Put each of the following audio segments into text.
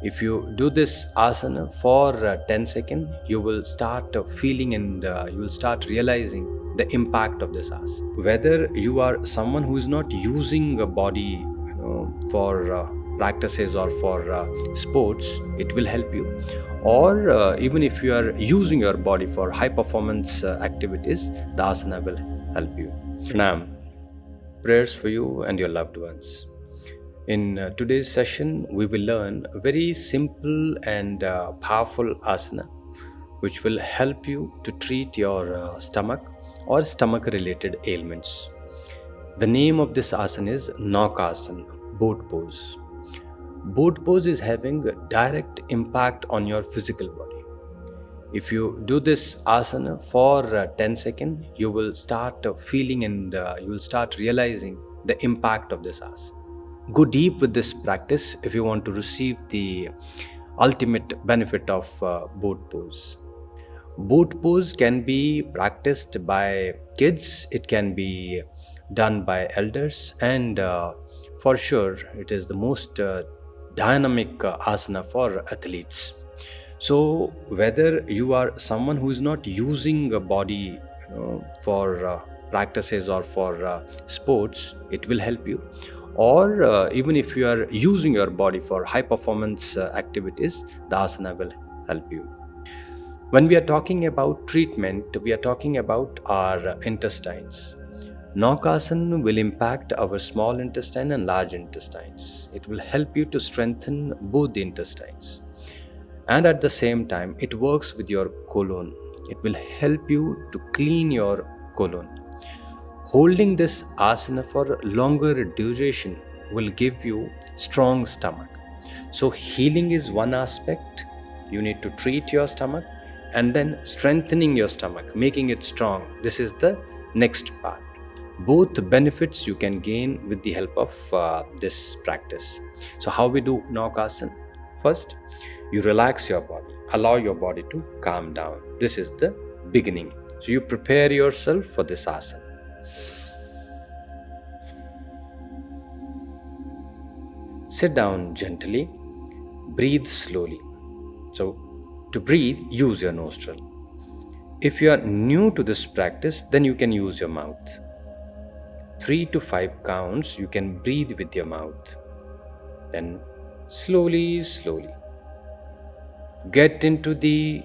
If you do this asana for 10 seconds, you will start feeling and you will start realizing the impact of this asana. Whether you are someone who is not using a body for practices or for sports, it will help you. Or even if you are using your body for high performance activities, the asana will help you. Pranam. Prayers for you and your loved ones. In today's session, we will learn a very simple and powerful asana which will help you to treat your stomach or stomach related ailments. The name of this asana is Naukasana, boat pose. Boat pose is having a direct impact on your physical body. If you do this asana for 10 seconds, you will start feeling and you will start realizing the impact of this asana. Go deep with this practice if you want to receive the ultimate benefit of boat pose. Boat pose can be practiced by kids, it can be done by elders, and for sure, it is the most dynamic asana for athletes. So, whether you are someone who is not using a body for practices or for sports, it will help you. Or even if you are using your body for high performance activities, the asana will help you. When we are talking about treatment, we are talking about our intestines. Naukasana will impact our small intestine and large intestines. It will help you to strengthen both the intestines. And at the same time, it works with your colon. It will help you to clean your colon. Holding this asana for longer duration will give you strong stomach. So healing is one aspect. You need to treat your stomach, and then strengthening your stomach, making it strong. This is the next part. Both benefits you can gain with the help of this practice. So how we do Naukasana? First, you relax your body, allow your body to calm down. This is the beginning. So you prepare yourself for this asana. Sit down gently, breathe slowly. So to breathe, use your nostril. If you are new to this practice, then you can use your mouth. 3 to 5 counts, you can breathe with your mouth. Then slowly, slowly get into the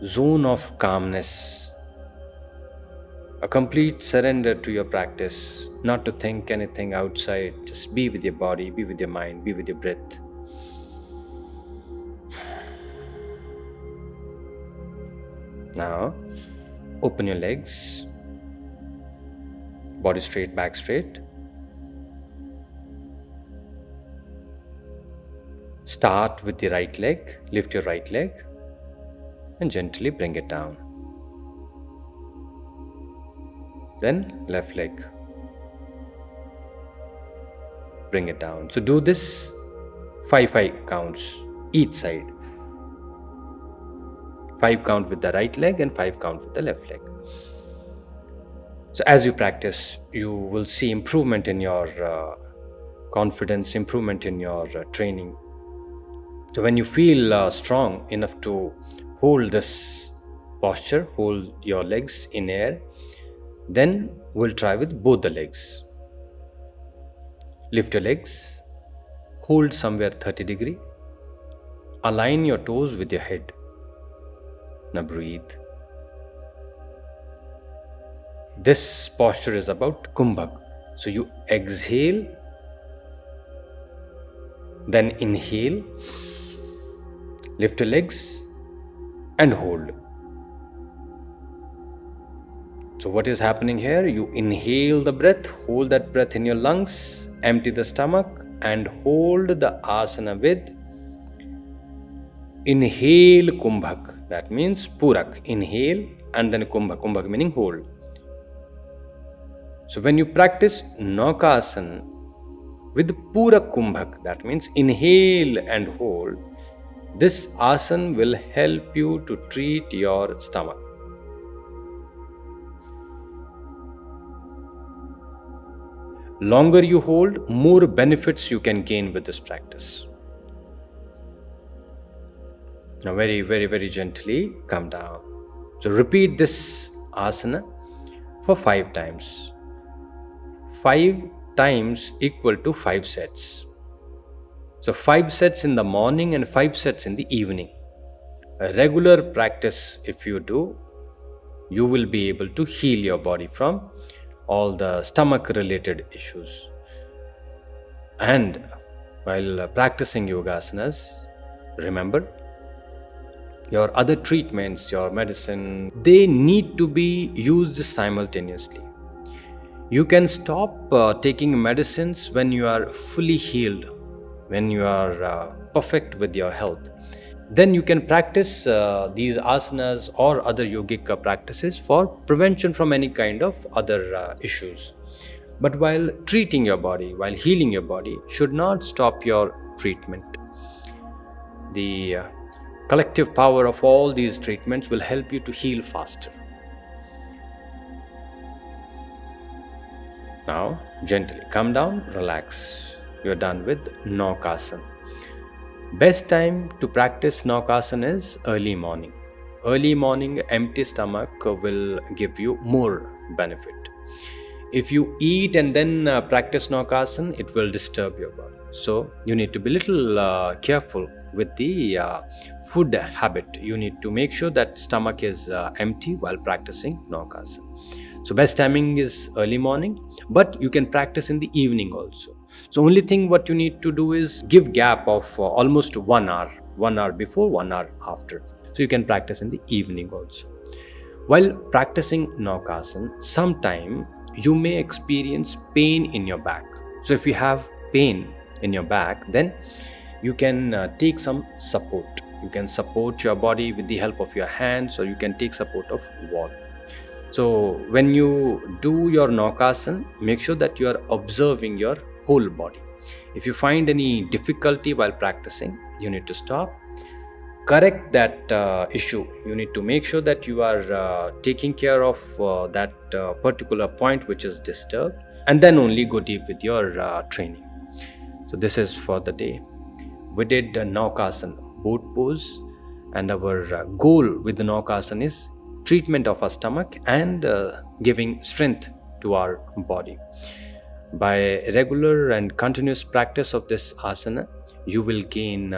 zone of calmness, a complete surrender to your practice, not to think anything outside. Just be with your body, be with your mind, be with your breath. Now, open your legs, body straight, back straight. Start with the right leg, lift your right leg, and gently bring it down. Then left leg, bring it down. So do this 5 counts each side. 5 count with the right leg and 5 count with the left leg. So as you practice, you will see improvement in your confidence, improvement in your training. So when you feel strong enough to hold this posture, hold your legs in air, then we'll try with both the legs. Lift your legs, hold somewhere 30 degree, align your toes with your head. Now breathe. This posture is about Kumbhak. So you exhale, then inhale, lift your legs and hold. So what is happening here? You inhale the breath, hold that breath in your lungs, empty the stomach and hold the asana with inhale Kumbhak. That means Purak. Inhale and then Kumbhak. Kumbhak meaning hold. So when you practice Naukasana with Purak Kumbhak, that means inhale and hold, this asana will help you to treat your stomach. Longer you hold, more benefits you can gain with this practice. Now, very, very, very gently come down. So, repeat this asana for 5 times. 5 times equal to 5 sets. So, 5 sets in the morning and 5 sets in the evening. A regular practice, if you do, you will be able to heal your body from all the stomach related issues. And while practicing yogasanas, remember your other treatments, your medicine, they need to be used simultaneously. You can stop taking medicines when you are fully healed, when you are perfect with your health. Then you can practice these asanas or other yogic practices for prevention from any kind of other issues. But while treating your body, while healing your body, should not stop your treatment. The collective power of all these treatments will help you to heal faster. Now, gently come down, relax. You're done with Naukasana. Best time to practice Naukasana is early morning. Early morning, empty stomach will give you more benefit. If you eat and then practice Naukasana, it will disturb your body. So, you need to be little careful with the food habit. You need to make sure that stomach is empty while practicing Naukasana. So best timing is early morning, but you can practice in the evening also. So only thing what you need to do is give gap of almost 1 hour before, 1 hour after. So you can practice in the evening also. While practicing Naukasana, sometime you may experience pain in your back. So if you have pain in your back, then you can take some support. You can support your body with the help of your hands, or you can take support of wall. So when you do your Naukasana, make sure that you are observing your whole body. If you find any difficulty while practicing, you need to stop, correct that issue. You need to make sure that you are taking care of that particular point which is disturbed, and then only go deep with your training. So this is for the day. We did Naukasana, boat pose, and our goal with the Naukasana is treatment of our stomach and giving strength to our body. By regular and continuous practice of this asana, you will gain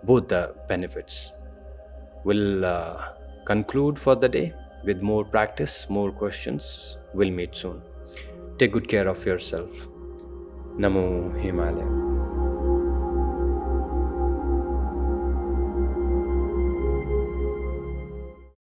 both the benefits. We'll conclude for the day with more practice, more questions. We'll meet soon. Take good care of yourself. Namho Himalaya.